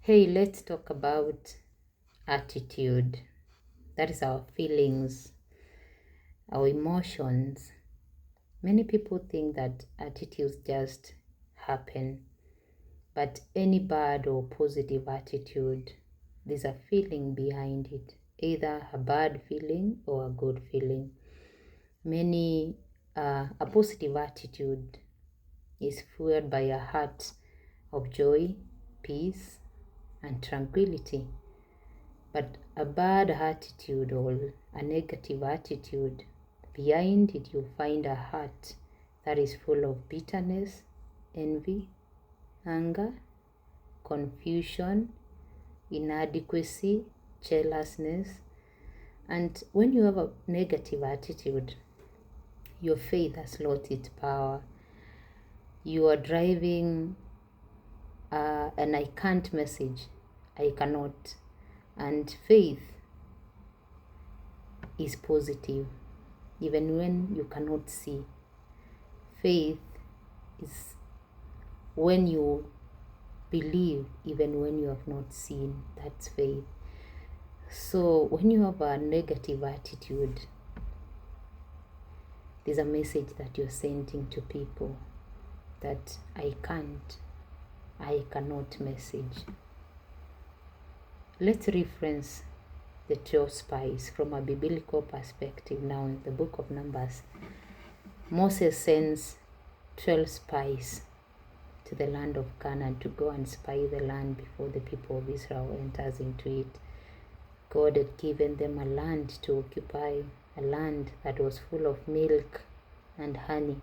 Hey, let's talk about attitude. That is our feelings, our emotions. Many people think that attitudes just happen, but any bad or positive attitude, there's a feeling behind it, either a bad feeling or a good feeling. A positive attitude is fueled by a heart of joy, peace, and tranquility. But a bad attitude or a negative attitude, behind it you find a heart that is full of bitterness, envy, anger, confusion, inadequacy, jealousness. And when you have a negative attitude, your faith has lost its power. You are driving an I can't message, I cannot. And faith is positive even when you cannot see. Faith is when you believe even when you have not seen. That's faith. So when you have a negative attitude, there's a message that you're sending to people that I cannot message. Let's reference the 12 spies from a biblical perspective now in the book of Numbers. Moses sends 12 spies to the land of Canaan to go and spy the land before the people of Israel enters into it. God had given them a land to occupy, a land that was full of milk and honey.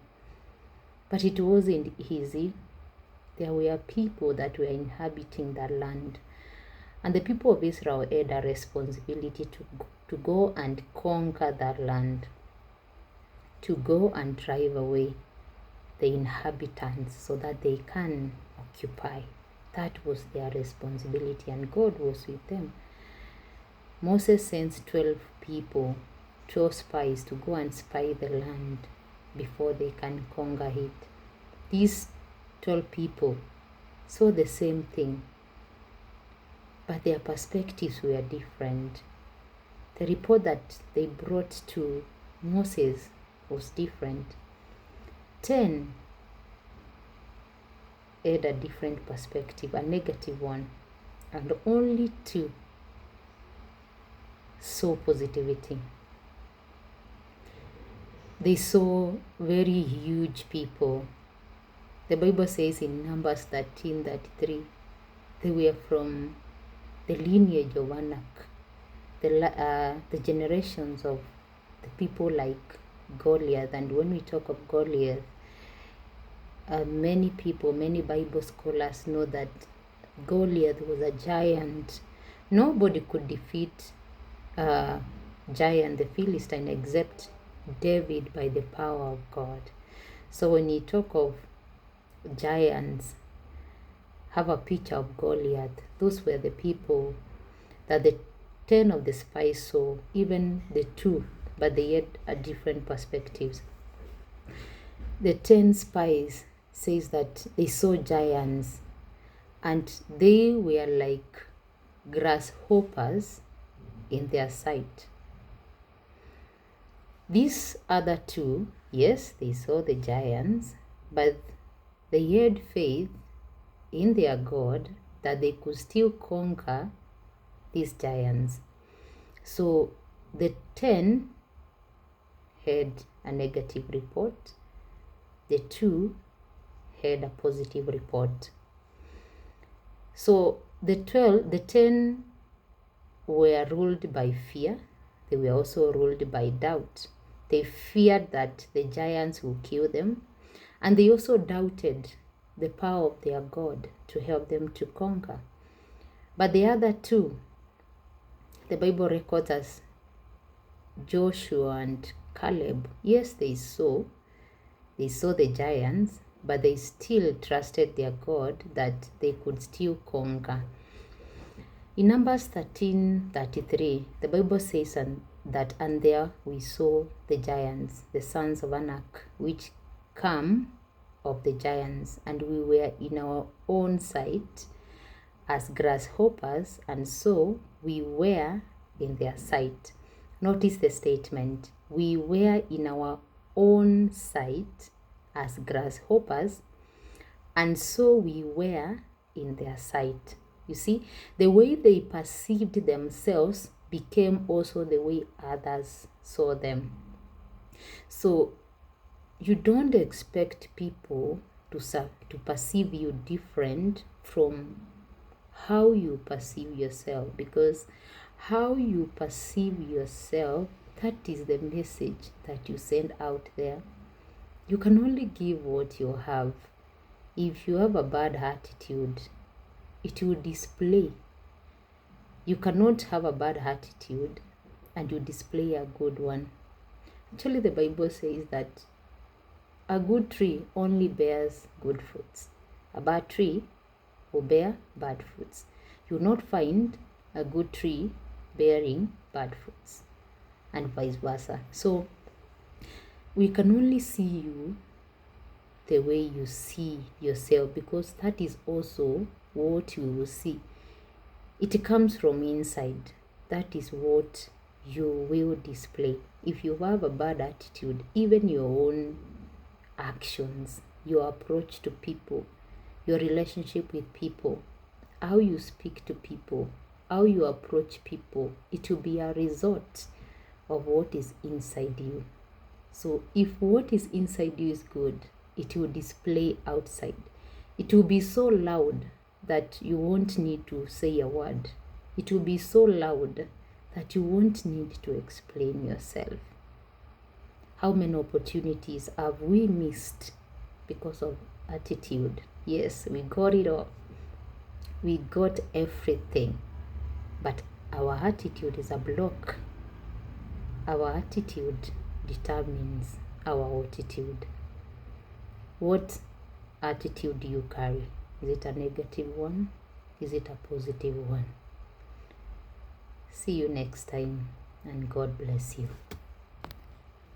But it wasn't easy. There were people that were inhabiting that land. And the people of Israel had a responsibility to go and conquer that land, to go and drive away the inhabitants so that they can occupy. That was their responsibility, and God was with them. Moses sends 12 people, 12 spies, to go and spy the land before they can conquer it. These 12 people saw the same thing, but their perspectives were different. The report that they brought to Moses was different. 10 had a different perspective, a negative one, and only 2 saw positivity. They saw very huge people. The Bible says in Numbers 13:33, they were from the lineage of Anak, the generations of the people like Goliath. And when we talk of Goliath, many people, many Bible scholars know that Goliath was a giant. Nobody could defeat giant, the Philistine, except David by the power of God. So when you talk of giants, have a picture of Goliath. Those were the people that the 10 of the spies saw, even the 2, but they had a different perspectives. The 10 spies says that they saw giants and they were like grasshoppers in their sight. These other 2, yes, they saw the giants, but they had faith in their God that they could still conquer these giants. So the 10 had a negative report, the 2 had a positive report. So the 10 were ruled by fear. They were also ruled by doubt. They feared that the giants would kill them, and they also doubted the power of their God to help them to conquer. But the other 2, the Bible records as Joshua and Caleb, yes, they saw the giants, but they still trusted their God that they could still conquer. In Numbers 13:33, the Bible says and there we saw the giants, the sons of Anak, which come of the giants, and we were in our own sight as grasshoppers, and so we were in their sight. Notice the statement. We were in our own sight as grasshoppers, and so we were in their sight. You see, the way they perceived themselves became also the way others saw them. So you don't expect people to perceive you different from how you perceive yourself, because how you perceive yourself, that is the message that you send out there. You can only give what you have. If you have a bad attitude, it will display. You cannot have a bad attitude and you display a good one. Actually, the Bible says that a good tree only bears good fruits. A bad tree will bear bad fruits. You will not find a good tree bearing bad fruits, and vice versa. So we can only see you the way you see yourself, because that is also what you will see. It comes from inside. That is what you will display. If you have a bad attitude, even your own actions, your approach to people, your relationship with people, how you speak to people, how you approach people, it will be a result of what is inside you. So if what is inside you is good, it will display outside. It will be so loud that you won't need to say a word. It will be so loud that you won't need to explain yourself. How many opportunities have we missed because of attitude? Yes, we got it all. We got everything. But our attitude is a block. Our attitude determines our attitude. What attitude do you carry? Is it a negative one? Is it a positive one? See you next time, and God bless you.